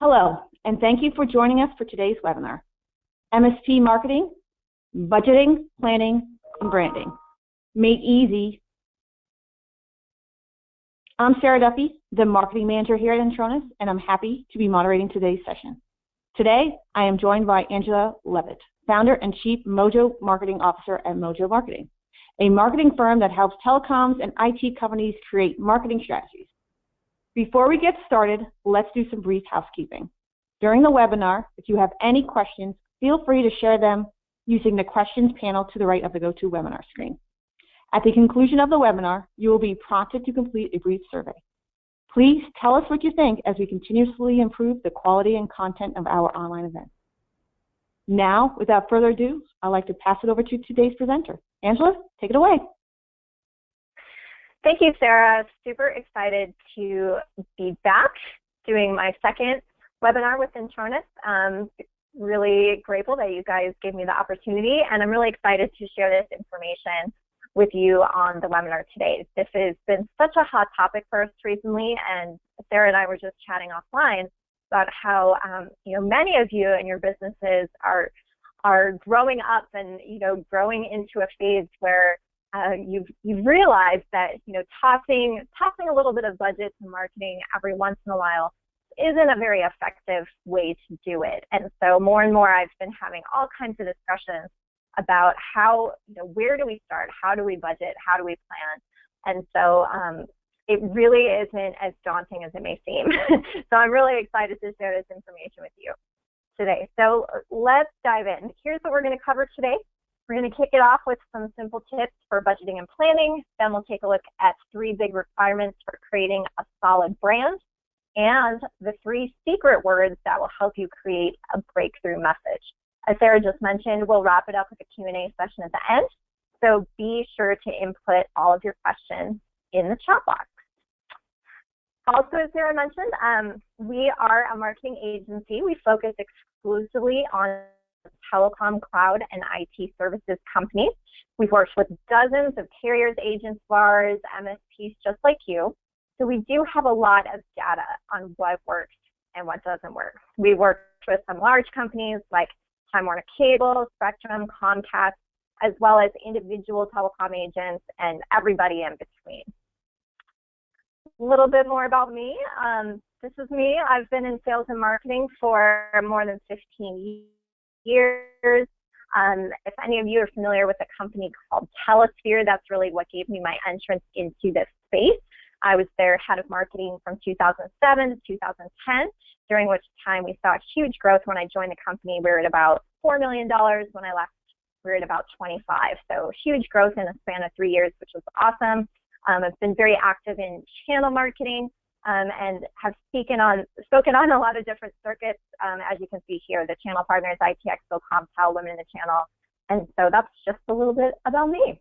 Hello, and thank you for joining us for today's webinar, MSP Marketing, Budgeting, Planning, and Branding, Made Easy. I'm Sarah Duffy, the Marketing Manager here at Intronis, and I'm happy to be moderating today's session. Today, I am joined by Angela Levitt, Founder and Chief Mojo Marketing Officer at Mojo Marketing, a marketing firm that helps telecoms and IT companies create marketing strategies. Before we get started, let's do some brief housekeeping. During the webinar, if you have any questions, feel free to share them using the questions panel to the right of the GoToWebinar screen. At the conclusion of the webinar, you will be prompted to complete a brief survey. Please tell us what you think as we continuously improve the quality and content of our online event. Now, without further ado, I'd like to pass it over to today's presenter. Angela, take it away. Thank you, Sarah. Super excited to be back doing my second webinar with Intronis. Really grateful that you guys gave me the opportunity, and I'm really excited to share this information with you on the webinar today. This has been such a hot topic for us recently, and Sarah and I were just chatting offline about how many of you and your businesses are growing up and growing into a phase where you've realized that tossing a little bit of budget to marketing every once in a while isn't a very effective way to do it. And so more and more I've been having all kinds of discussions about how, where do we start, how do we budget, how do we plan? And so it really isn't as daunting as it may seem. So I'm really excited to share this information with you today. So let's dive in. Here's what we're going to cover today. We're going to kick it off with some simple tips for budgeting and planning. Then we'll take a look at 3 big requirements for creating a solid brand and the 3 secret words that will help you create a breakthrough message. As Sarah just mentioned, we'll wrap it up with a Q&A session at the end. So be sure to input all of your questions in the chat box. Also, as Sarah mentioned, we are a marketing agency. We focus exclusively on telecom, cloud, and IT services companies. We've worked with dozens of carriers, agents, VARs, MSPs, just like you. So we do have a lot of data on what works and what doesn't work. We worked with some large companies like Time Warner Cable, Spectrum, Comcast, as well as individual telecom agents and everybody in between. A little bit more about me. This is me. I've been in sales and marketing for more than 15 years. If any of you are familiar with a company called Telesphere, that's really what gave me my entrance into this space. I was their head of marketing from 2007 to 2010, during which time we saw huge growth. When I joined the company, we were at about $4 million. When I left, we were at about 25. So huge growth in a span of 3 years, which was awesome. I've been very active in channel marketing and have spoken on a lot of different circuits. As you can see here, the channel partners, IT Expo, Comtel, Women in the Channel. And so that's just a little bit about me.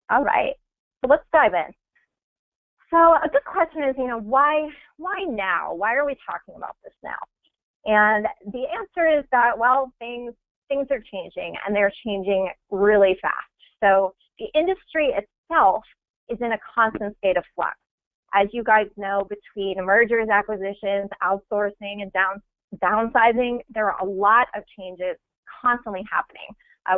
All right, so let's dive in. So a good question is, why now? Why are we talking about this now? And the answer is that, well, things are changing, and they're changing really fast. So the industry itself is in a constant state of flux. As you guys know, between mergers, acquisitions, outsourcing, and downsizing, there are a lot of changes constantly happening.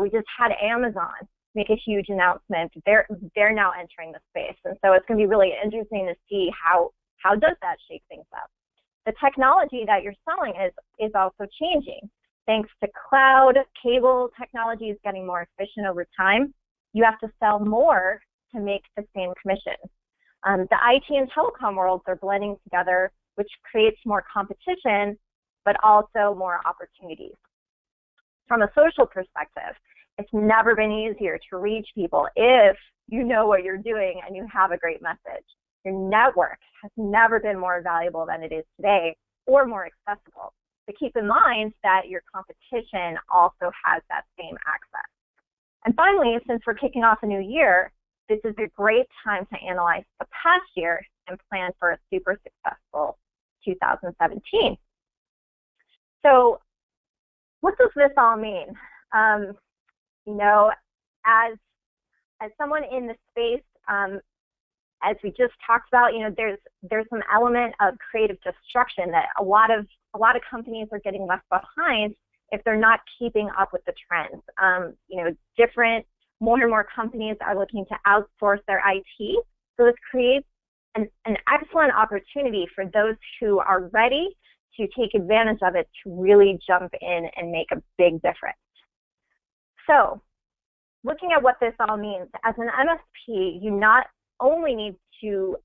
We just had Amazon make a huge announcement. They're now entering the space, and so it's going to be really interesting to see how does that shake things up. The technology that you're selling is also changing. Thanks to cloud, cable technology is getting more efficient over time. You have to sell more to make the same commission. The IT and telecom worlds are blending together, which creates more competition, but also more opportunities. From a social perspective, it's never been easier to reach people if you know what you're doing and you have a great message. Your network has never been more valuable than it is today, or more accessible. But keep in mind that your competition also has that same access. And finally, since we're kicking off a new year, this is a great time to analyze the past year and plan for a super successful 2017. So what does this all mean? As someone in the space, as we just talked about, there's some element of creative destruction that a lot of a lot of companies are getting left behind if they're not keeping up with the trends. More and more companies are looking to outsource their IT. So this creates an excellent opportunity for those who are ready to take advantage of it to really jump in and make a big difference. So looking at what this all means, as an MSP, you not only need to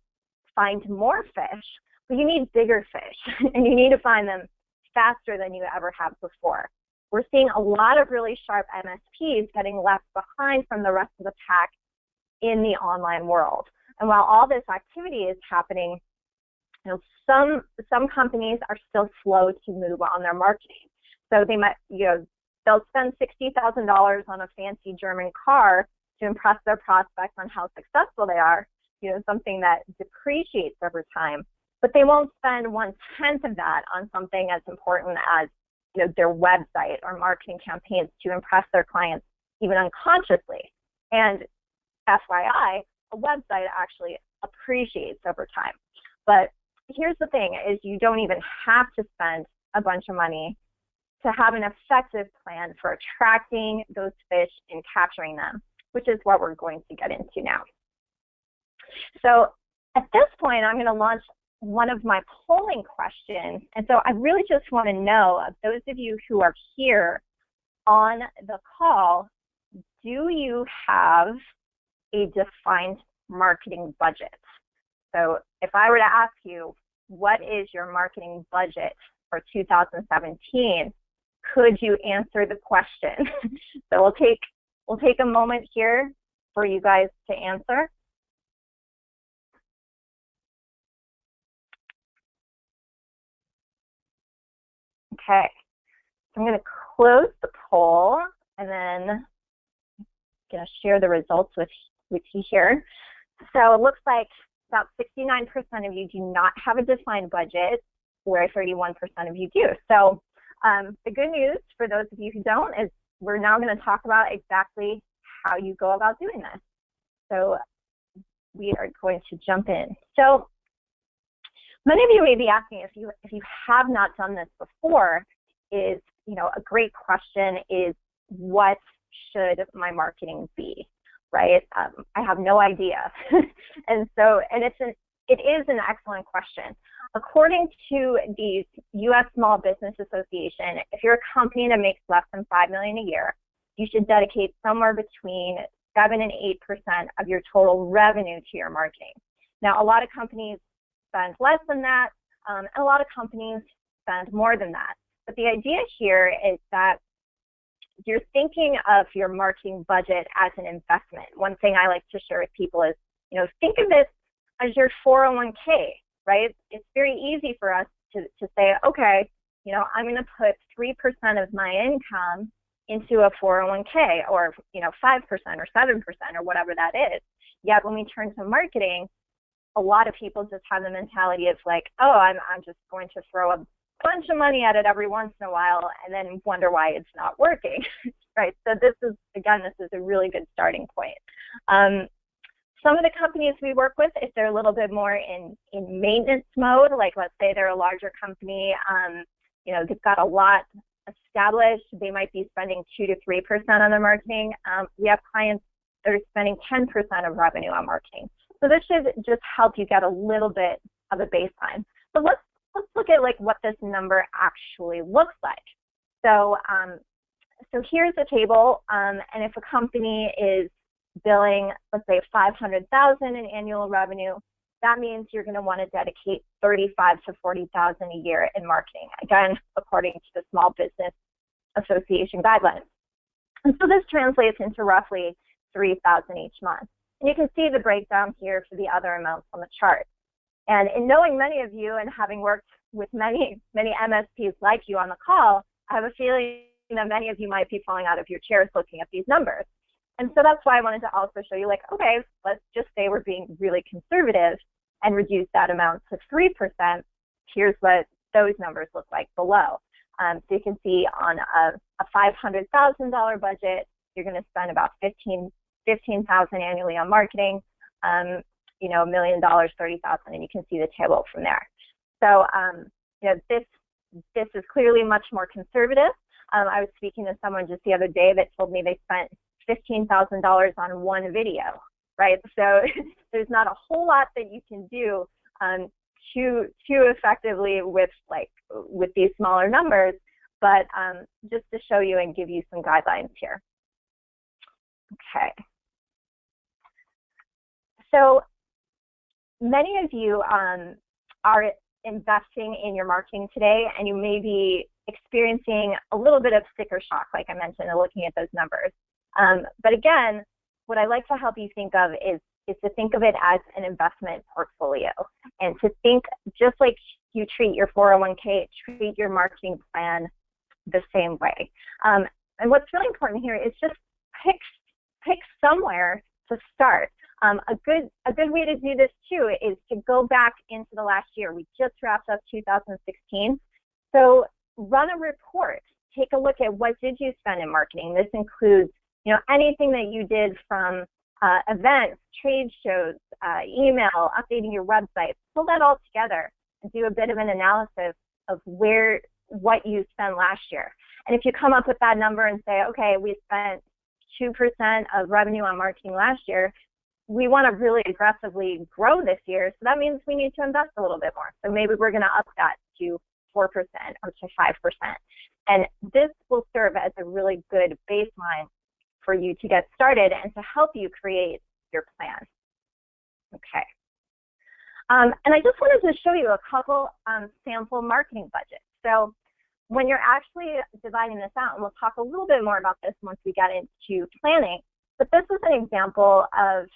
find more fish, but you need bigger fish, and you need to find them faster than you ever have before. We're seeing a lot of really sharp MSPs getting left behind from the rest of the pack in the online world. And while all this activity is happening, some companies are still slow to move on their marketing. So they might, they'll spend $60,000 on a fancy German car to impress their prospects on how successful they are, something that depreciates over time. But they won't spend 1/10 of that on something as important as their website or marketing campaigns to impress their clients, even unconsciously. And FYI, a website actually appreciates over time. But here's the thing, is you don't even have to spend a bunch of money to have an effective plan for attracting those fish and capturing them, which is what we're going to get into now. So at this point, I'm going to launch one of my polling questions. And so I really just want to know, of those of you who are here on the call, do you have a defined marketing budget? So if I were to ask you, what is your marketing budget for 2017, could you answer the question? So we'll take a moment here for you guys to answer. Okay, so I'm going to close the poll, and then I'm going to share the results with you here. So it looks like about 69% of you do not have a defined budget, where 31% of you do. So the good news for those of you who don't is we're now going to talk about exactly how you go about doing this. So we are going to jump in. So many of you may be asking, if you have not done this before, is, a great question is, what should my marketing be, right? I have no idea. And it is an excellent question. According to the U.S. Small Business Association, if you're a company that makes less than $5 million a year, you should dedicate somewhere between 7 and 8% of your total revenue to your marketing. Now, a lot of companies spend less than that, and a lot of companies spend more than that. But the idea here is that you're thinking of your marketing budget as an investment. One thing I like to share with people is, think of this as your 401k, right? It's very easy for us to say, okay, I'm going to put 3% of my income into a 401k, or 5% or 7% or whatever that is. Yet when we turn to marketing, a lot of people just have the mentality of like, oh, I'm just going to throw a bunch of money at it every once in a while and then wonder why it's not working, right? So this is a really good starting point. Some of the companies we work with, if they're a little bit more in maintenance mode, like let's say they're a larger company, they've got a lot established, they might be spending 2 to 3% on their marketing. We have clients that are spending 10% of revenue on marketing. So this should just help you get a little bit of a baseline. But let's look at what this number actually looks like. So here's a table, and if a company is billing, let's say $500,000 in annual revenue, that means you're going to want to dedicate $35,000 to $40,000 a year in marketing. Again, according to the Small Business Association guidelines. And so this translates into roughly $3,000 each month. And you can see the breakdown here for the other amounts on the chart. And in knowing many of you and having worked with many MSPs like you on the call, I have a feeling that many of you might be falling out of your chairs looking at these numbers. And so that's why I wanted to also show you, okay, let's just say we're being really conservative and reduce that amount to 3%. Here's what those numbers look like below. So you can see on a $500,000 budget, you're going to spend about $15,000 annually on marketing. $1 million, $30,000, and you can see the table from there. So, this is clearly much more conservative. I was speaking to someone just the other day that told me they spent $15,000 on one video, right? So there's not a whole lot that you can do too effectively with these smaller numbers, but just to show you and give you some guidelines here. Okay. So many of you are investing in your marketing today, and you may be experiencing a little bit of sticker shock, like I mentioned, and looking at those numbers. But again, what I like to help you think of is to think of it as an investment portfolio, and to think just like you treat your 401k, treat your marketing plan the same way. And what's really important here is just pick somewhere to start. A good way to do this too is to go back into the last year. We just wrapped up 2016. So run a report. Take a look at what did you spend in marketing. This includes, anything that you did from events, trade shows, email, updating your website. Pull that all together and do a bit of an analysis of what you spent last year. And if you come up with that number and say, okay, we spent 2% of revenue on marketing last year, we want to really aggressively grow this year, so that means we need to invest a little bit more. So maybe we're going to up that to 4% or to 5%. And this will serve as a really good baseline for you to get started and to help you create your plan. Okay. And I just wanted to show you a couple sample marketing budgets. So when you're actually dividing this out, and we'll talk a little bit more about this once we get into planning, but this is an example of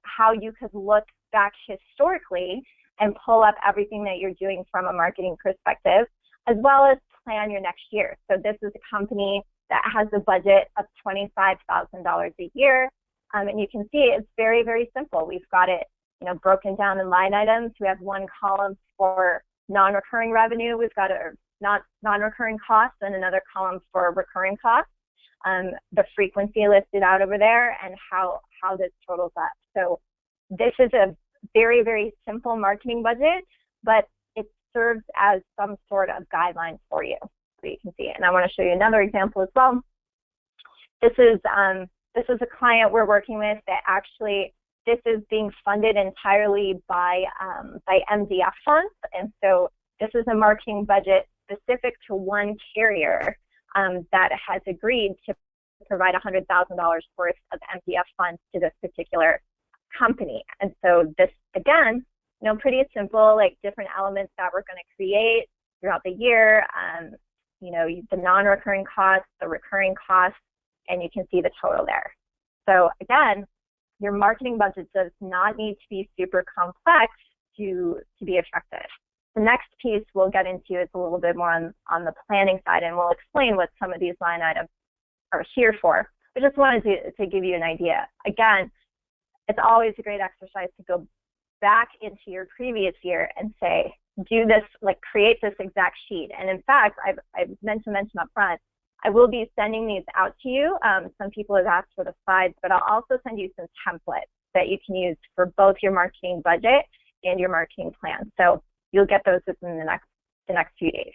how you could look back historically and pull up everything that you're doing from a marketing perspective, as well as plan your next year. So this is a company that has a budget of $25,000 a year, and you can see it's very, very simple. We've got it broken down in line items. We have one column for non-recurring revenue. We've got non-recurring costs and another column for recurring costs. The frequency listed out over there and how this totals up. So this is a very, very simple marketing budget, but it serves as some sort of guideline for you, so you can see it. And I want to show you another example as well. This is a client we're working with that actually, this is being funded entirely by MDF funds, and so this is a marketing budget specific to one carrier that has agreed to provide $100,000 worth of MDF funds to this particular company. And so this, again, pretty simple, like different elements that we're going to create throughout the year, the non-recurring costs, the recurring costs, and you can see the total there. So again, your marketing budget does not need to be super complex to be effective. The next piece we'll get into is a little bit more on the planning side, and we'll explain what some of these line items are here for. I just wanted to give you an idea. Again, it's always a great exercise to go back into your previous year and say, do this, create this exact sheet. And in fact, I've meant to mention up front, I will be sending these out to you. Some people have asked for the slides, but I'll also send you some templates that you can use for both your marketing budget and your marketing plan. So you'll get those within the next few days.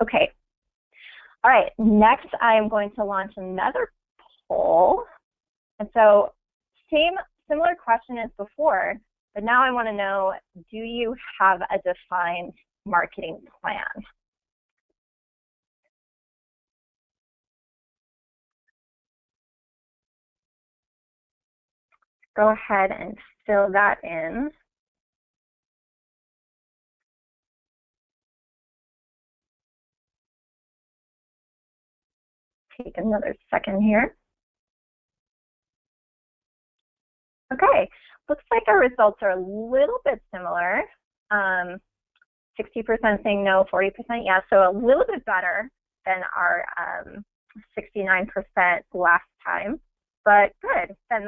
Okay. All right. Next, I am going to launch another poll. And so similar question as before, but now I want to know, do you have a defined marketing plan? Go ahead and fill that in. Take another second here. Okay, looks like our results are a little bit similar. 60% saying no, 40% yes, so a little bit better than our 69% last time, but good. Then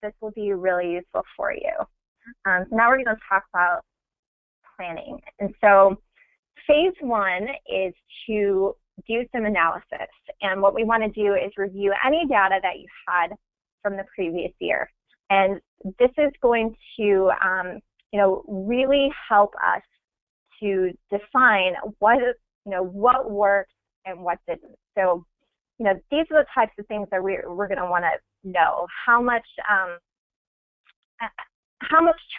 this will be really useful for you. So now we're going to talk about planning. And so phase one is to do some analysis. And what we want to do is review any data that you had from the previous year. And this is going to, really help us to define what what works and what didn't. So, these are the types of things that we're going to want to know. How much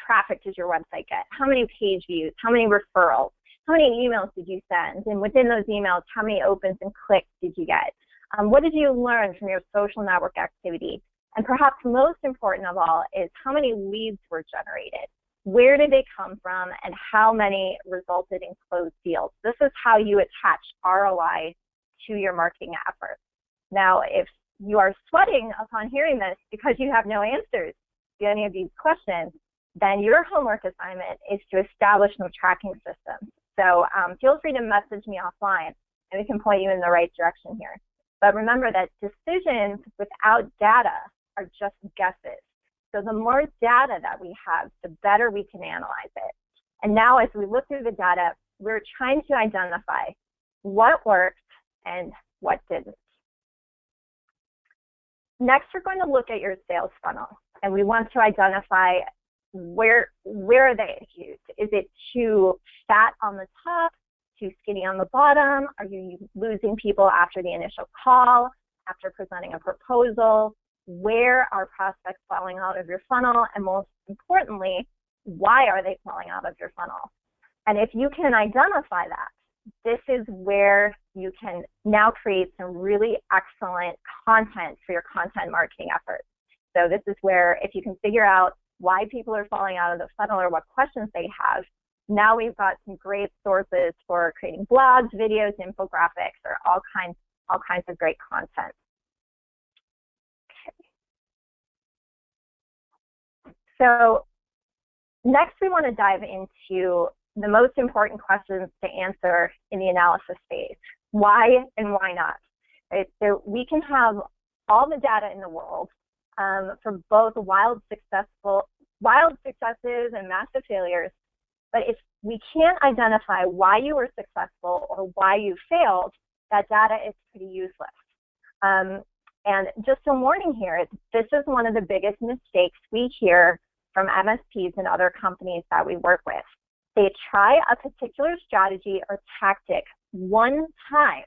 traffic does your website get? How many page views? How many referrals? How many emails did you send? And within those emails, how many opens and clicks did you get? What did you learn from your social network activity? And perhaps most important of all is how many leads were generated? Where did they come from, and how many resulted in closed deals? This is how you attach ROI to your marketing efforts. Now, if you are sweating upon hearing this because you have no answers to any of these questions, then your homework assignment is to establish some tracking systems. So feel free to message me offline, and we can point you in the right direction here. But remember that decisions without data are just guesses. So the more data that we have, the better we can analyze it. And now as we look through the data, we're trying to identify what worked and what didn't. Next, we're going to look at your sales funnel, and we want to identify where are they used. Is it too fat on the top, too skinny on the bottom? Are you losing people after the initial call, after presenting a proposal? Where are prospects falling out of your funnel? And most importantly, why are they falling out of your funnel? And if you can identify that, this is where you can now create some really excellent content for your content marketing efforts. So this is where if you can figure out why people are falling out of the funnel or what questions they have, now we've got some great sources for creating blogs, videos, infographics, or all kinds of great content. Okay. So next we want to dive into the most important questions to answer in the analysis phase. Why and why not? Right? So we can have all the data in the world for both wild successes and massive failures, but if we can't identify why you were successful or why you failed, that data is pretty useless. And just a warning here, this is one of the biggest mistakes we hear from MSPs and other companies that we work with. They try a particular strategy or tactic one time,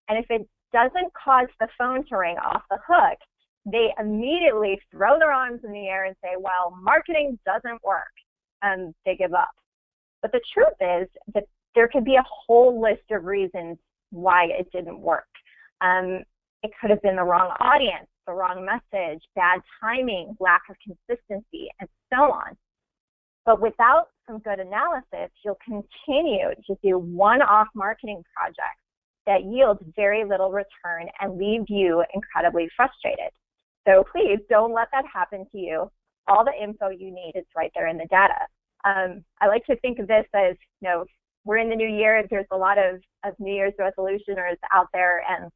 and if it doesn't cause the phone to ring off the hook, they immediately throw their arms in the air and say, well, marketing doesn't work, and they give up. But the truth is that there could be a whole list of reasons why it didn't work. It could have been the wrong audience, the wrong message, bad timing, lack of consistency, and so on. But without some good analysis, you'll continue to do one-off marketing projects that yield very little return and leave you incredibly frustrated. So please don't let that happen to you. All the info you need is right there in the data. I like to think of this as, we're in the new year. There's a lot of New Year's resolutioners out there, and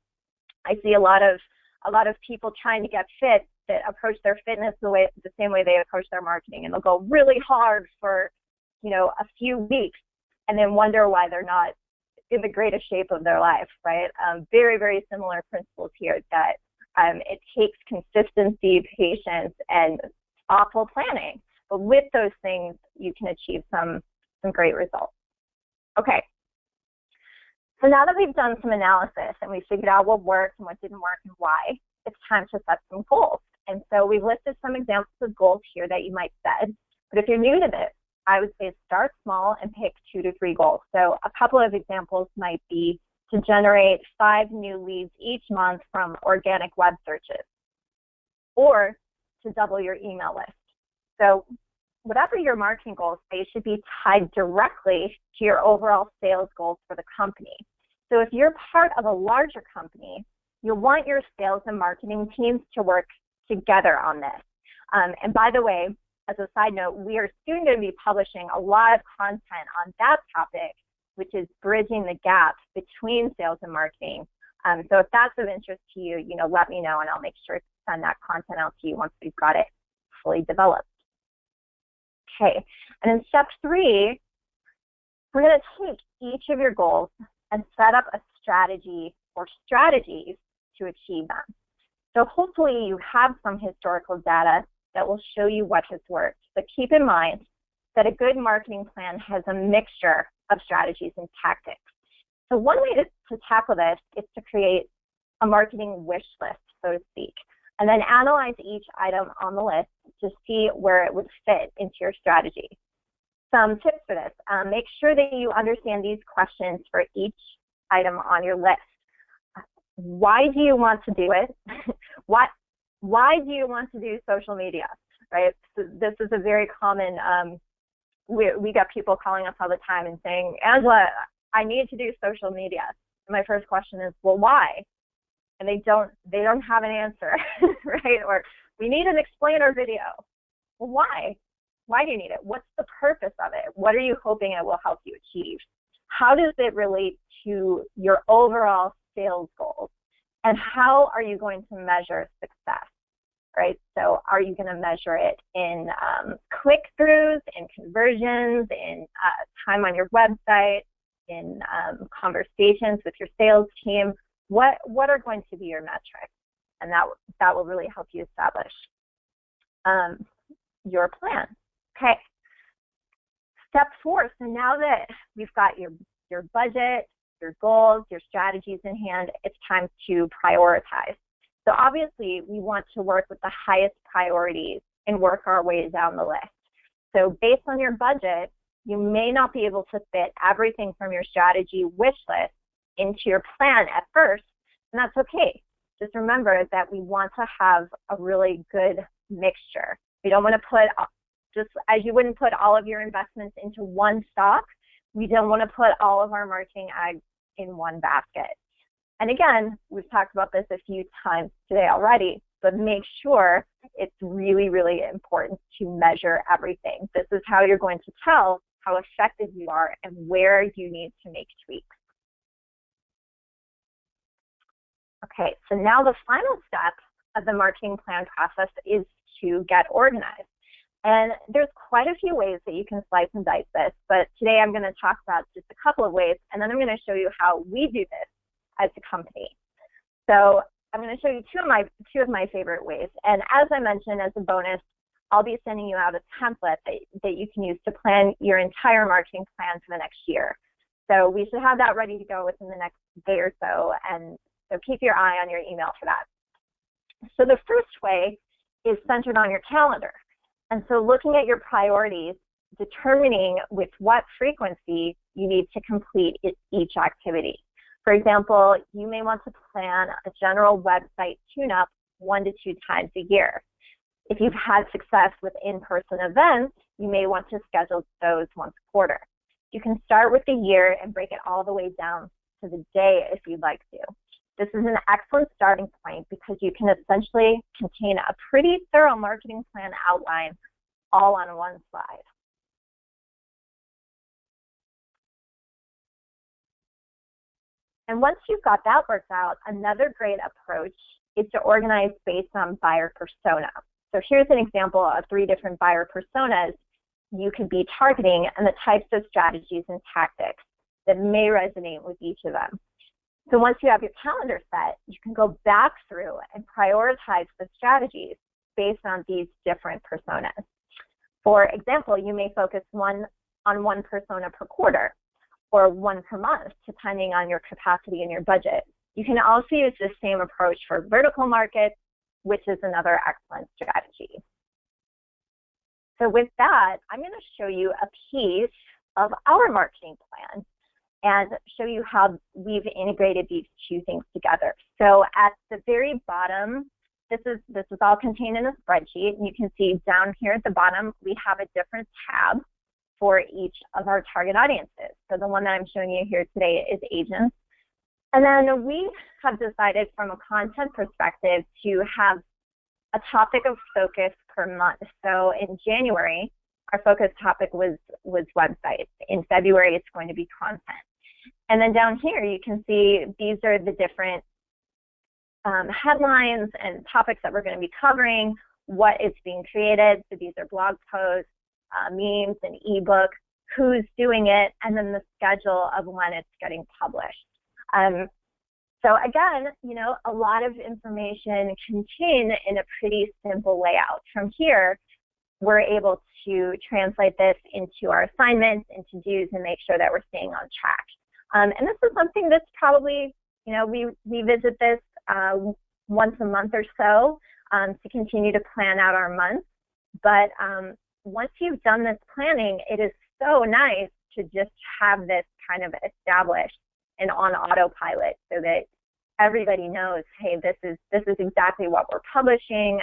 I see a lot of people trying to get fit that approach their fitness the same way they approach their marketing, and they'll go really hard for a few weeks and then wonder why they're not in the greatest shape of their life, right? Very, very similar principles here, that it takes consistency, patience, and thoughtful planning. But with those things, you can achieve some great results. Okay. So now that we've done some analysis and we figured out what worked and what didn't work and why, it's time to set some goals. And so we've listed some examples of goals here that you might set. But if you're new to this, I would say start small and pick 2 to 3 goals. So a couple of examples might be to generate 5 new leads each month from organic web searches, or to double your email list. So whatever your marketing goals, they should be tied directly to your overall sales goals for the company. So if you're part of a larger company, you'll want your sales and marketing teams to work together on this. And by the way, as a side note, we are soon going to be publishing a lot of content on that topic, which is bridging the gap between sales and marketing. So if that's of interest to you, let me know, and I'll make sure to send that content out to you once we've got it fully developed. Okay, and in step 3, we're going to take each of your goals and set up a strategy or strategies to achieve them. So hopefully you have some historical data that will show you what has worked. But keep in mind that a good marketing plan has a mixture of strategies and tactics. So one way to tackle this is to create a marketing wish list, so to speak, and then analyze each item on the list to see where it would fit into your strategy. Some tips for this: make sure that you understand these questions for each item on your list. Why do you want to do it? Why do you want to do social media, right? So this is a very common, we got people calling us all the time and saying, Angela, I need to do social media. And my first question is, well, why? And they don't have an answer, right? Or we need an explainer video. Well, why? Why do you need it? What's the purpose of it? What are you hoping it will help you achieve? How does it relate to your overall sales goals? And how are you going to measure success, right? So are you going to measure it in click-throughs, in conversions, in time on your website, in conversations with your sales team? What are going to be your metrics? And that will really help you establish your plan. Okay. Step 4, so now that we've got your budget, your goals, your strategies in hand, it's time to prioritize. So obviously, we want to work with the highest priorities and work our way down the list. So based on your budget, you may not be able to fit everything from your strategy wish list into your plan at first, and that's okay. Just remember that we want to have a really good mixture. We don't want to put, just as you wouldn't put all of your investments into one stock, we don't want to put all of our marketing eggs in one basket. And again, we've talked about this a few times today already, but make sure it's really, really important to measure everything. This is how you're going to tell how effective you are and where you need to make tweaks. Okay, so now the final step of the marketing plan process is to get organized. And there's quite a few ways that you can slice and dice this, but today I'm going to talk about just a couple of ways, and then I'm going to show you how we do this as a company. So I'm going to show you two of my favorite ways. And as I mentioned, as a bonus, I'll be sending you out a template that you can use to plan your entire marketing plan for the next year. So we should have that ready to go within the next day or so, and so keep your eye on your email for that. So the first way is centered on your calendar. And so looking at your priorities, determining with what frequency you need to complete each activity. For example, you may want to plan a general website tune-up 1 to 2 times a year. If you've had success with in-person events, you may want to schedule those once a quarter. You can start with the year and break it all the way down to the day if you'd like to. This is an excellent starting point because you can essentially contain a pretty thorough marketing plan outline all on one slide. And once you've got that worked out, another great approach is to organize based on buyer persona. So here's an example of 3 different buyer personas you could be targeting and the types of strategies and tactics that may resonate with each of them. So once you have your calendar set, you can go back through and prioritize the strategies based on these different personas. For example, you may focus on one persona per quarter or 1 per month, depending on your capacity and your budget. You can also use the same approach for vertical markets, which is another excellent strategy. So with that, I'm going to show you a piece of our marketing plan and show you how we've integrated these 2 things together. So at the very bottom, this is all contained in a spreadsheet, and you can see down here at the bottom, we have a different tab for each of our target audiences. So the one that I'm showing you here today is agents. And then we have decided from a content perspective to have a topic of focus per month. So in January, our focus topic was websites. In February, it's going to be content. And then down here, you can see these are the different headlines and topics that we're going to be covering, what is being created. So these are blog posts, memes, and ebook, who's doing it, and then the schedule of when it's getting published. So again, you know, a lot of information contained in a pretty simple layout. From here, we're able to translate this into our assignments and to-dos and make sure that we're staying on track. And this is something that's probably, we visit this once a month or so to continue to plan out our months. But once you've done this planning, it is so nice to just have this kind of established and on autopilot so that everybody knows, hey, this is exactly what we're publishing,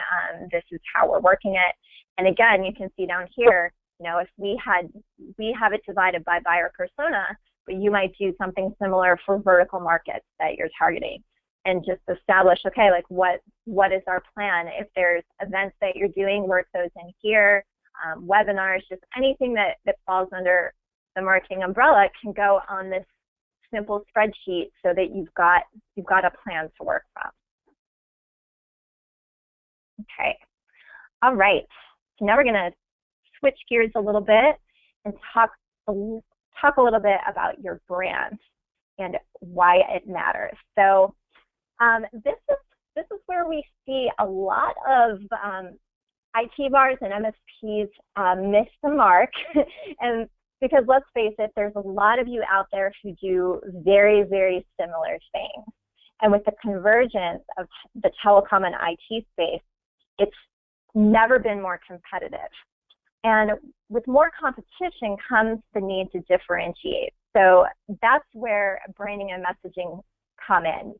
this is how we're working it. And again, you can see down here, if we have it divided by buyer persona, but you might do something similar for vertical markets that you're targeting, and just establish, okay, like what is our plan? If there's events that you're doing, work those in here, webinars, just anything that falls under the marketing umbrella can go on this simple spreadsheet so that you've got a plan to work from. Okay, all right. So now we're going to switch gears a little bit and talk a little bit about your brand and why it matters. So this is where we see a lot of IT VARs and MSPs miss the mark, and because let's face it, there's a lot of you out there who do very, very similar things. And with the convergence of the telecom and IT space, it's never been more competitive. And with more competition comes the need to differentiate. So that's where branding and messaging come in.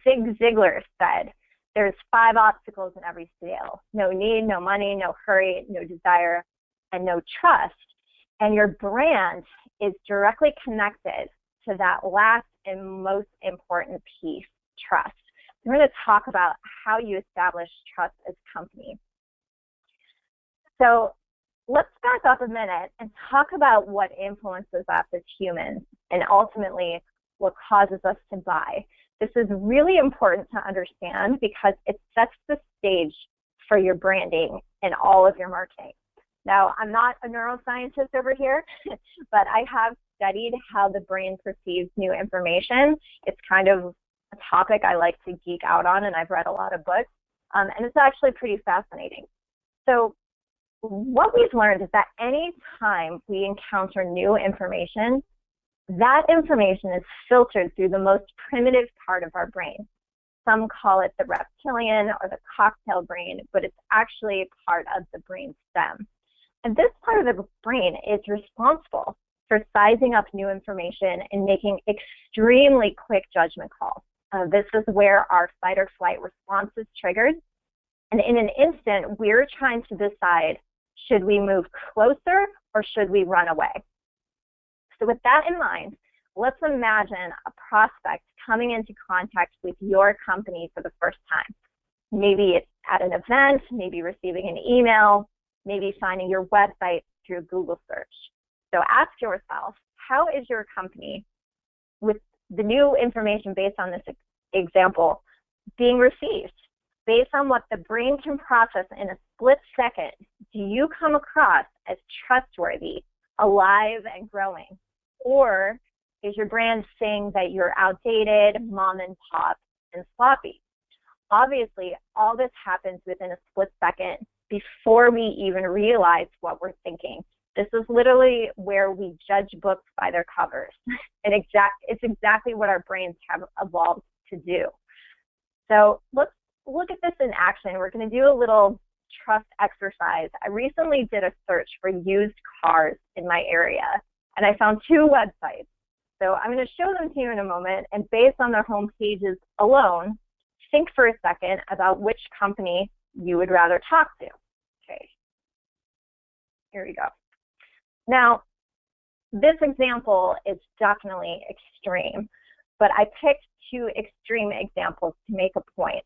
Zig Ziglar said, there's 5 obstacles in every sale: no need, no money, no hurry, no desire, and no trust. And your brand is directly connected to that last and most important piece, trust. We're going to talk about how you establish trust as a company. So let's back up a minute and talk about what influences us as humans and ultimately what causes us to buy. This is really important to understand because it sets the stage for your branding and all of your marketing. Now, I'm not a neuroscientist over here, but I have studied how the brain perceives new information. It's kind of a topic I like to geek out on, and I've read a lot of books, and it's actually pretty fascinating. So what we've learned is that any time we encounter new information, that information is filtered through the most primitive part of our brain. Some call it the reptilian or the cocktail brain, but it's actually part of the brain stem. And this part of the brain is responsible for sizing up new information and making extremely quick judgment calls. This is where our fight or flight response is triggered. And in an instant, we're trying to decide, should we move closer or should we run away? So with that in mind, let's imagine a prospect coming into contact with your company for the first time. Maybe it's at an event, maybe receiving an email, maybe finding your website through a Google search. So ask yourself, how is your company, with the new information based on this example, being received? Based on what the brain can process in a split second, do you come across as trustworthy, alive, and growing? Or is your brand saying that you're outdated, mom and pop, and sloppy? Obviously, all this happens within a split second before we even realize what we're thinking. This is literally where we judge books by their covers. And it's exactly what our brains have evolved to do. So let's look at this in action. We're going to do a little trust exercise. I recently did a search for used cars in my area, and I found 2 websites. So I'm going to show them to you in a moment, and based on their home pages alone, think for a second about which company you would rather talk to. Okay, here we go. Now, this example is definitely extreme, but I picked 2 extreme examples to make a point.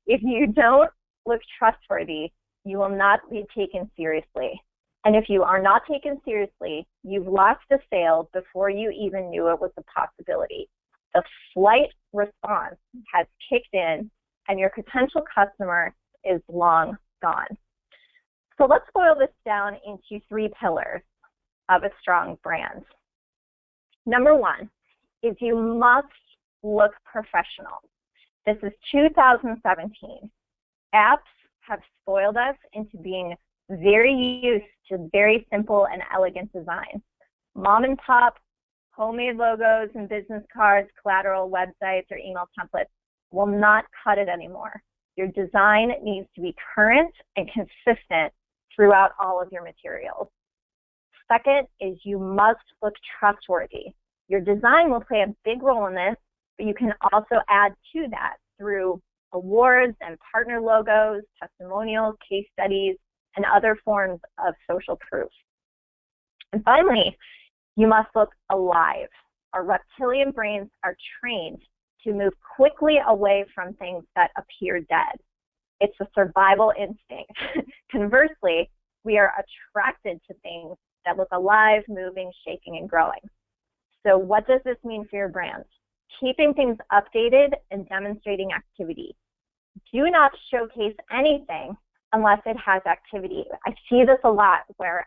If you don't look trustworthy, you will not be taken seriously. And if you are not taken seriously, you've lost a sale before you even knew it was a possibility. The flight response has kicked in, and your potential customer is long gone. So let's boil this down into 3 pillars of a strong brand. Number 1 is you must look professional. This is 2017. Apps have spoiled us into being very used to very simple and elegant design. Mom and pop, homemade logos and business cards, collateral, websites, or email templates will not cut it anymore. Your design needs to be current and consistent throughout all of your materials. Second is you must look trustworthy. Your design will play a big role in this, but you can also add to that through awards and partner logos, testimonials, case studies, and other forms of social proof. And finally, you must look alive. Our reptilian brains are trained to move quickly away from things that appear dead. It's a survival instinct. Conversely, we are attracted to things that look alive, moving, shaking, and growing. So what does this mean for your brands? Keeping things updated and demonstrating activity. Do not showcase anything unless it has activity. I see this a lot where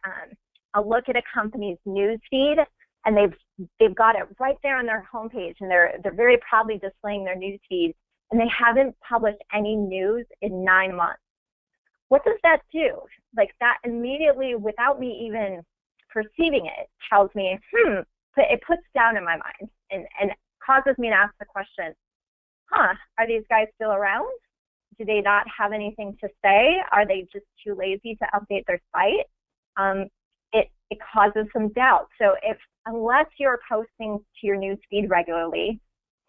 I'll look at a company's news feed and they've got it right there on their homepage, and they're very proudly displaying their news feed, and they haven't published any news in 9 months. What does that do? Like, that immediately, without me even perceiving it, tells me, it puts down in my mind and causes me to ask the question, are these guys still around? Do they not have anything to say? Are they just too lazy to update their site? It causes some doubt. So unless you're posting to your news feed regularly,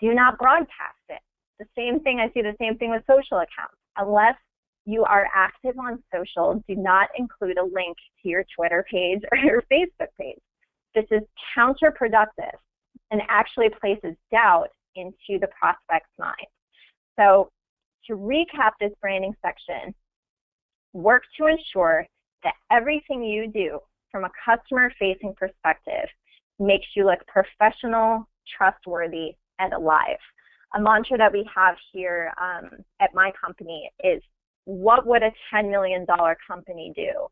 do not broadcast it. I see the same thing with social accounts. Unless you are active on social, do not include a link to your Twitter page or your Facebook page. This is counterproductive and actually places doubt into the prospect's mind. So to recap this branding section, work to ensure that everything you do from a customer-facing perspective makes you look professional, trustworthy, and alive. A mantra that we have here at my company is, what would a $10 million company do,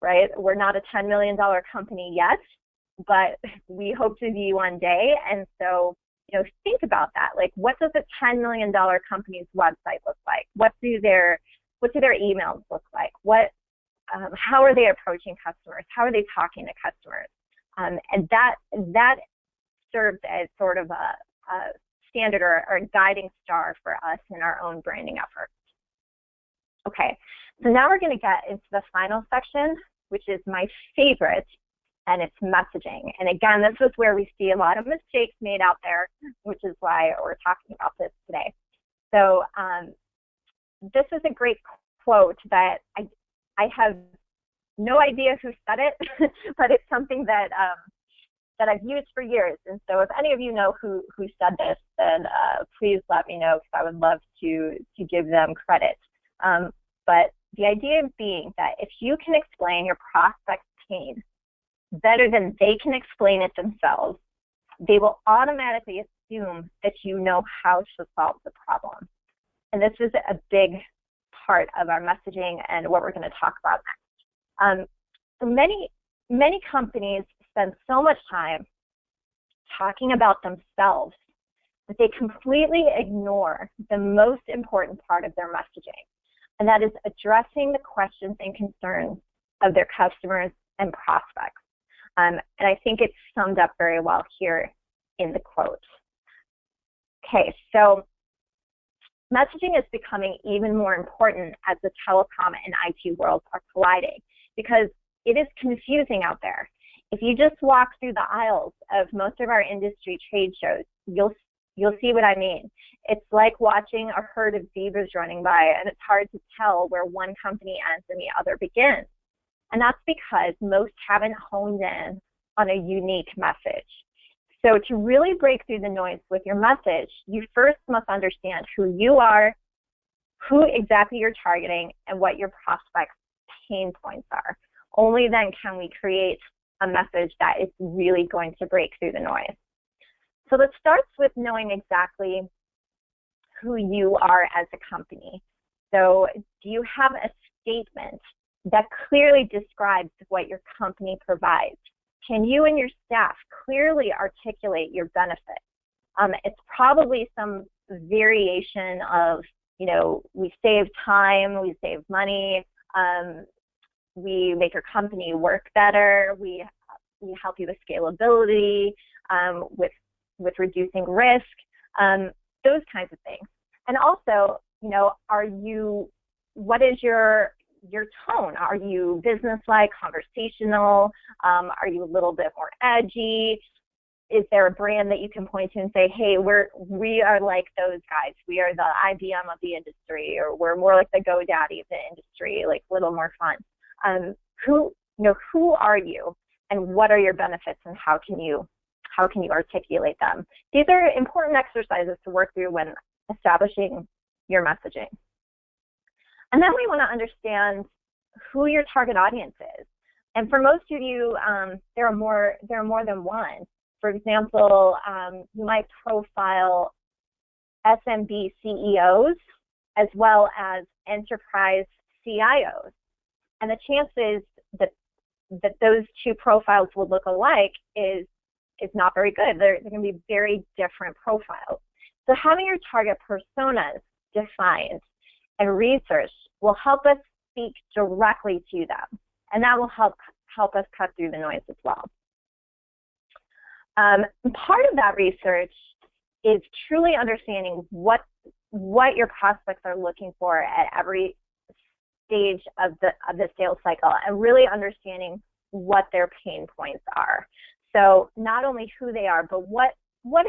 right? We're not a $10 million company yet, but we hope to be one day. And so, think about that. Like, what does a $10 million company's website look like? What do their emails look like? How are they approaching customers? How are they talking to customers? And that serves as sort of a standard or a guiding star for us in our own branding efforts. Okay, so now we're going to get into the final section, which is my favorite, and it's messaging. And again, this is where we see a lot of mistakes made out there, which is why we're talking about this today. So this is a great quote that I have no idea who said it, but it's something that I've used for years. And so if any of you know who said this, then please let me know, because I would love to give them credit. But the idea being that if you can explain your prospect's pain better than they can explain it themselves, they will automatically assume that you know how to solve the problem. And this is a big part of our messaging and what we're going to talk about next. So many companies spend so much time talking about themselves that they completely ignore the most important part of their messaging, and that is addressing the questions and concerns of their customers and prospects. And I think it's summed up very well here in the quote. Okay, so messaging is becoming even more important as the telecom and IT worlds are colliding, because it is confusing out there. If you just walk through the aisles of most of our industry trade shows, you'll see what I mean. It's like watching a herd of zebras running by, and it's hard to tell where one company ends and the other begins. And that's because most haven't honed in on a unique message. So to really break through the noise with your message, you first must understand who you are, who exactly you're targeting, and what your prospect's pain points are. Only then can we create a message that is really going to break through the noise. So it starts with knowing exactly who you are as a company. So do you have a statement that clearly describes what your company provides? Can you and your staff clearly articulate your benefit? It's probably some variation of, we save time, we save money, we make your company work better. We help you with scalability, with reducing risk, those kinds of things. And also, what is your tone? Are you business-like, conversational? Are you a little bit more edgy? Is there a brand that you can point to and say, hey, we are like those guys. We are the IBM of the industry, or we're more like the GoDaddy of the industry, like a little more fun. Who are you, and what are your benefits, and how can you articulate them? These are important exercises to work through when establishing your messaging. And then we want to understand who your target audience is. And for most of you, there are more than one. For example, you might profile SMB CEOs as well as enterprise CIOs. And the chances that those two profiles will look alike is not very good. They're going to be very different profiles. So having your target personas defined and researched will help us speak directly to them, and that will help us cut through the noise as well. Part of that research is truly understanding what your prospects are looking for at every stage of the sales cycle, and really understanding what their pain points are. So not only who they are, but what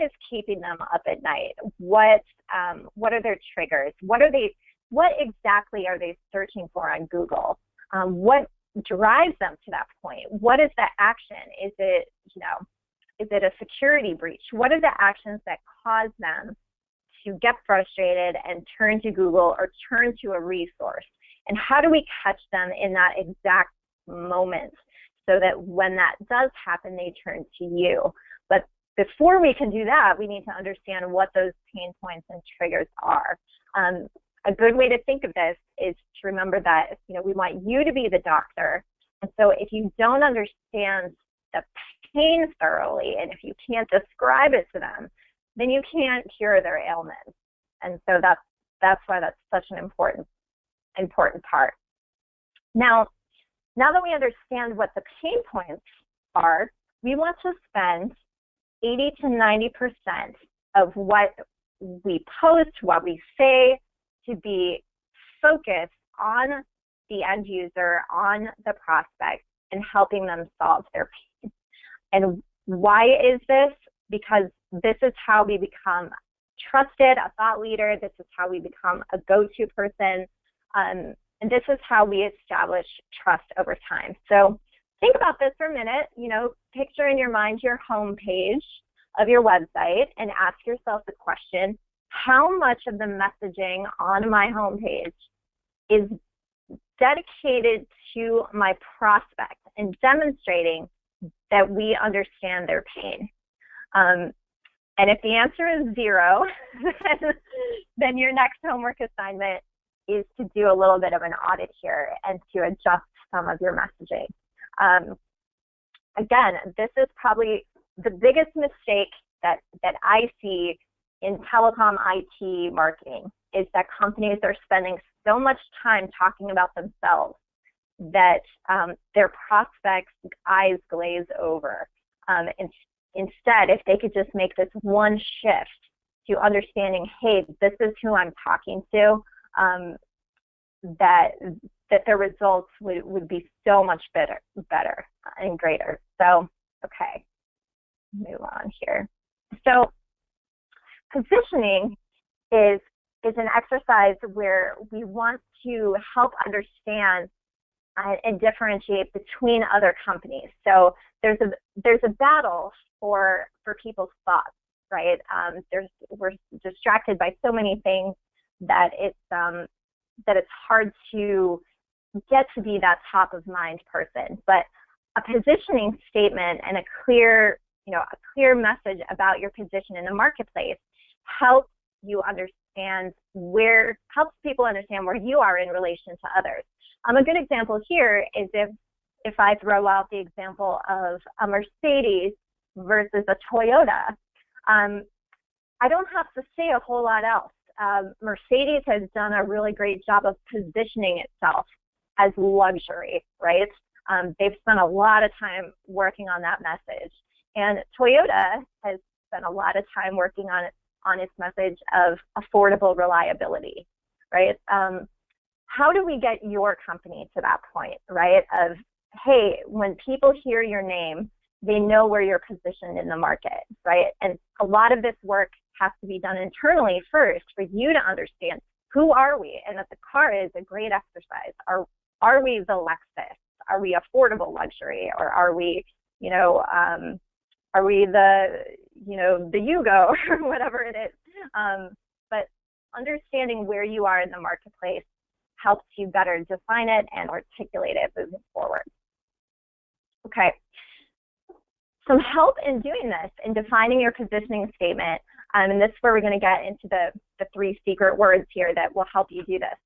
is keeping them up at night? What are their triggers? What exactly are they searching for on Google? What drives them to that point? What is the action? Is it a security breach? What are the actions that cause them to get frustrated and turn to Google or turn to a resource? And how do we catch them in that exact moment so that when that does happen, they turn to you? But before we can do that, we need to understand what those pain points and triggers are. A good way to think of this is to remember that we want you to be the doctor. And so if you don't understand the pain thoroughly, and if you can't describe it to them, then you can't cure their ailment. And so that's why that's such an important part. Now that we understand what the pain points are, we want to spend 80 to 90% of what we post, what we say, to be focused on the end user, on the prospect, and helping them solve their pain. And why is this? Because this is how we become trusted, a thought leader. This is how we become a go-to person. And this is how we establish trust over time. So think about this for a minute. Picture in your mind your home page of your website and ask yourself the question, how much of the messaging on my homepage is dedicated to my prospect and demonstrating that we understand their pain? And if the answer is 0, then your next homework assignment is to do a little bit of an audit here and to adjust some of your messaging. Again, this is probably the biggest mistake that I see in telecom IT marketing, is that companies are spending so much time talking about themselves that their prospects' eyes glaze over. Instead, if they could just make this one shift to understanding, hey, this is who I'm talking to, that their results would be so much better and greater. So, okay, move on here. So, positioning is an exercise where we want to help understand and differentiate between other companies. So there's a battle for people's thoughts, right? We're distracted by so many things that it's hard to get to be that top of mind person. But a positioning statement and a clear message about your position in the marketplace helps people understand where you are in relation to others. A good example here is if I throw out the example of a Mercedes versus a Toyota, I don't have to say a whole lot else. Mercedes has done a really great job of positioning itself as luxury, right? They've spent a lot of time working on that message. And Toyota has spent a lot of time working on its message of affordable reliability, right? How do we get your company to that point, right? Of, hey, when people hear your name, they know where you're positioned in the market, right? And a lot of this work has to be done internally first for you to understand who are we, and that the car is a great exercise. Are we the Lexus? Are we affordable luxury, or are we, are we the Yugo or whatever it is? But understanding where you are in the marketplace helps you better define it and articulate it moving forward. Okay. Some help in doing this, in defining your positioning statement, and this is where we're going to get into the 3 secret words here that will help you do this.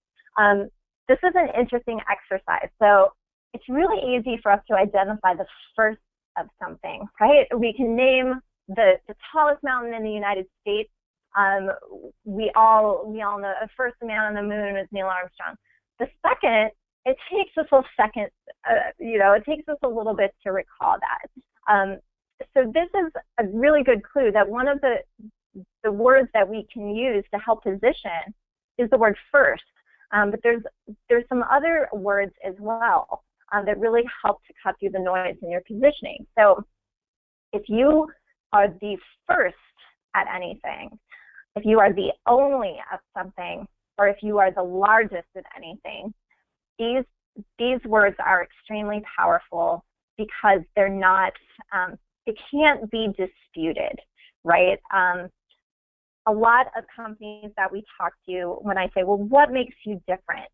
This is an interesting exercise. So it's really easy for us to identify the first of something, right? We can name the tallest mountain in the United States. We all know the first man on the moon was Neil Armstrong. The second, it takes us a second, it takes us a little bit to recall that. So this is a really good clue that one of the words that we can use to help position is the word first. But there's some other words as well that really help to cut through the noise in your positioning. So if you are the first at anything, if you are the only of something, or if you are the largest at anything, these words are extremely powerful because they're not, it can't be disputed, right? A lot of companies that we talk to, when I say, well, what makes you different?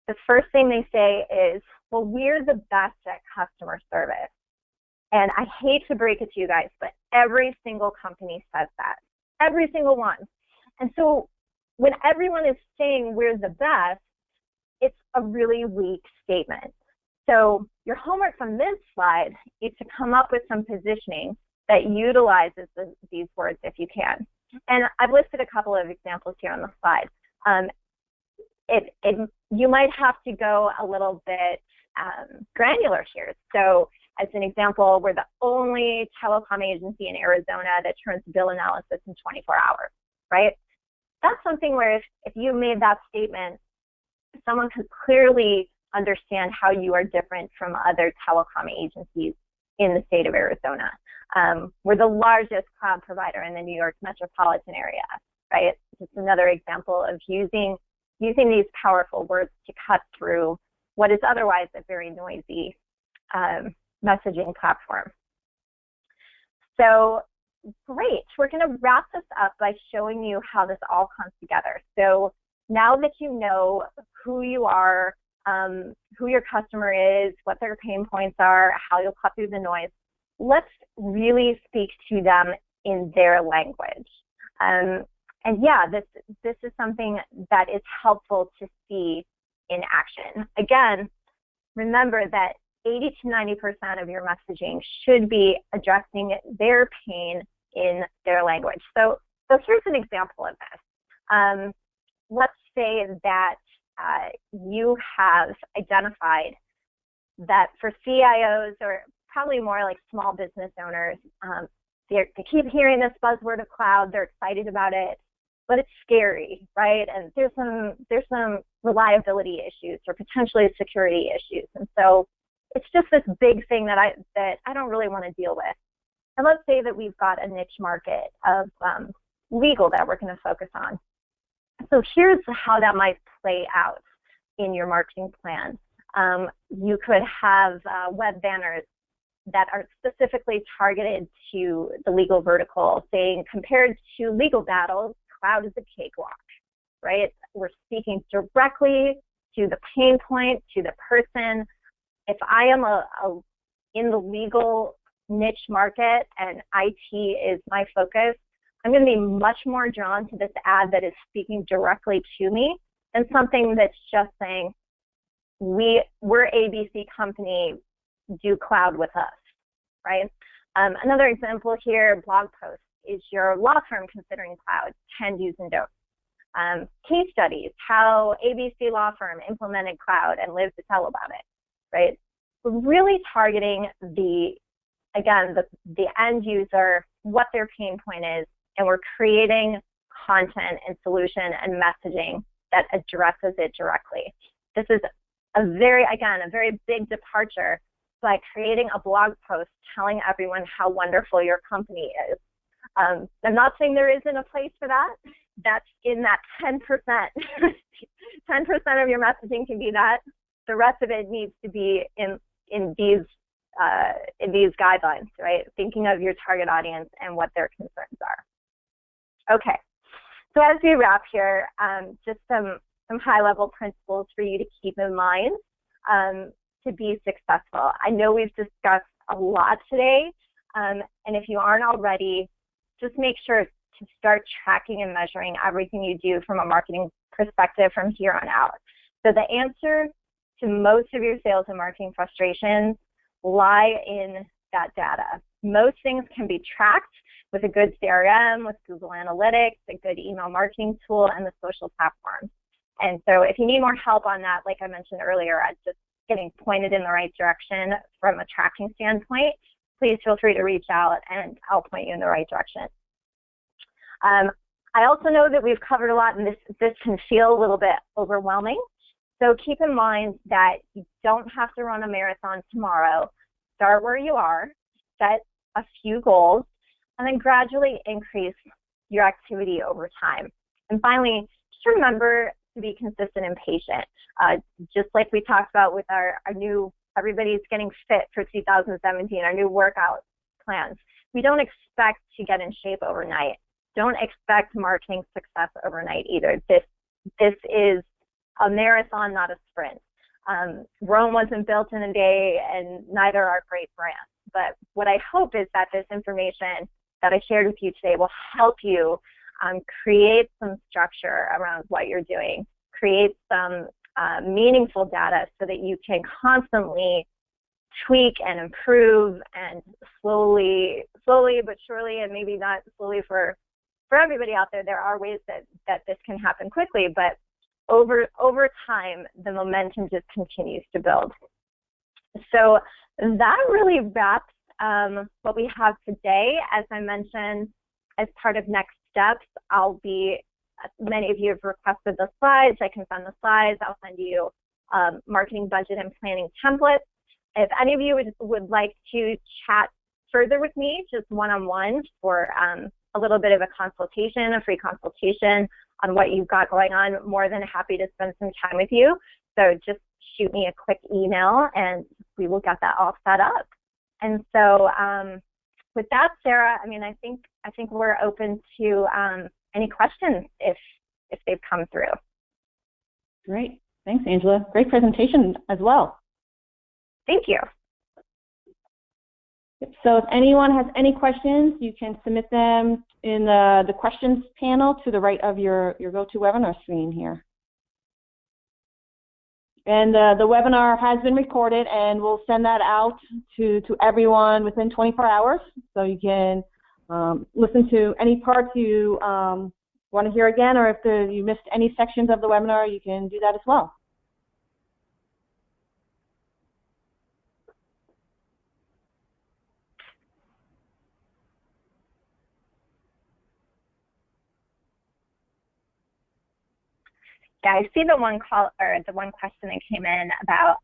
The first thing they say is, well, we're the best at customer service. And I hate to break it to you guys, but every single company says that. Every single one. And so when everyone is saying we're the best, it's a really weak statement. So your homework from this slide is to come up with some positioning that utilizes these words if you can. And I've listed a couple of examples here on the slide. You might have to go a little bit granular here. So as an example, we're the only telecom agency in Arizona that turns bill analysis in 24 hours, right? That's something where if you made that statement, someone could clearly understand how you are different from other telecom agencies in the state of Arizona. We're the largest cloud provider in the New York metropolitan area, right? Just another example of using these powerful words to cut through what is otherwise a very noisy messaging platform. So great, we're going to wrap this up by showing you how this all comes together. So now that you know who you are, who your customer is, what their pain points are, how you'll cut through the noise, let's really speak to them in their language. And yeah, this is something that is helpful to see in action. Again, remember that 80 to 90% of your messaging should be addressing their pain in their language. So here's an example of this. Let's say that you have identified that for CIOs, or probably more like small business owners, they keep hearing this buzzword of cloud, they're excited about it, but it's scary, right? And there's some reliability issues or potentially security issues. And so it's just this big thing that I don't really want to deal with. And let's say that we've got a niche market of legal that we're going to focus on. So here's how that might play out in your marketing plan. You could have web banners that are specifically targeted to the legal vertical, saying compared to legal battles, cloud is a cakewalk, right? We're speaking directly to the pain point, to the person. If I am in the legal niche market and IT is my focus, I'm going to be much more drawn to this ad that is speaking directly to me than something that's just saying, we're ABC company, do cloud with us, right? Another example here, blog post. Is your law firm considering cloud? 10 do's and don'ts. case studies, how ABC law firm implemented cloud and lived to tell about it, right? We're really targeting the end user, what their pain point is, and we're creating content and solution and messaging that addresses it directly. This is a very big departure by creating a blog post telling everyone how wonderful your company is. I'm not saying there isn't a place for that. That's in that 10%. 10% of your messaging can be that. The rest of it needs to be in these guidelines, right? Thinking of your target audience and what their concerns are. Okay, so as we wrap here, just some high-level principles for you to keep in mind to be successful. I know we've discussed a lot today, and if you aren't already, just make sure to start tracking and measuring everything you do from a marketing perspective from here on out. So the answer to most of your sales and marketing frustrations lie in that data. Most things can be tracked with a good CRM, with Google Analytics, a good email marketing tool, and the social platforms. And so if you need more help on that, like I mentioned earlier, at just getting pointed in the right direction from a tracking standpoint, please feel free to reach out and I'll point you in the right direction. I also know that we've covered a lot and this can feel a little bit overwhelming. So keep in mind that you don't have to run a marathon tomorrow. Start where you are, set a few goals, and then gradually increase your activity over time. And finally, just remember to be consistent and patient. Just like we talked about with our new, everybody's getting fit for 2017, our new workout plans. We don't expect to get in shape overnight. Don't expect marketing success overnight either. This is a marathon, not a sprint. Rome wasn't built in a day, and neither are great brands. But what I hope is that this information that I shared with you today will help you create some structure around what you're doing, create some meaningful data so that you can constantly tweak and improve and slowly but surely, and maybe not slowly for everybody out there, there are ways that this can happen quickly, but over time, the momentum just continues to build. So that really wraps what we have today. As I mentioned, as part of next steps, many of you have requested the slides. I can send the slides. I'll send you marketing budget and planning templates. If any of you would like to chat further with me, just one-on-one for a little bit of a consultation, a free consultation on what you've got going on, more than happy to spend some time with you. So just shoot me a quick email and we will get that all set up. And so with that, Sarah, I mean, I think we're open to any questions if they've come through. Great. Thanks, Angela. Great presentation as well. Thank you. So if anyone has any questions, you can submit them in the questions panel to the right of your GoToWebinar screen here. And the webinar has been recorded, and we'll send that out to everyone within 24 hours. So you can listen to any parts you want to hear again, or if you missed any sections of the webinar, you can do that as well. Yeah, I see the one question that came in about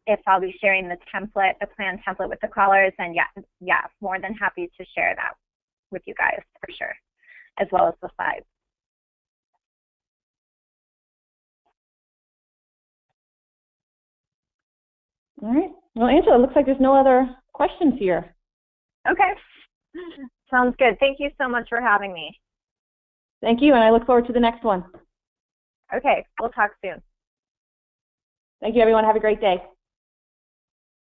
if I'll be sharing the template, the plan template with the callers, and yeah, more than happy to share that with you guys for sure, as well as the slides. All right. Well, Angela, it looks like there's no other questions here. Okay. Sounds good. Thank you so much for having me. Thank you, and I look forward to the next one. Okay, we'll talk soon. Thank you, everyone. Have a great day.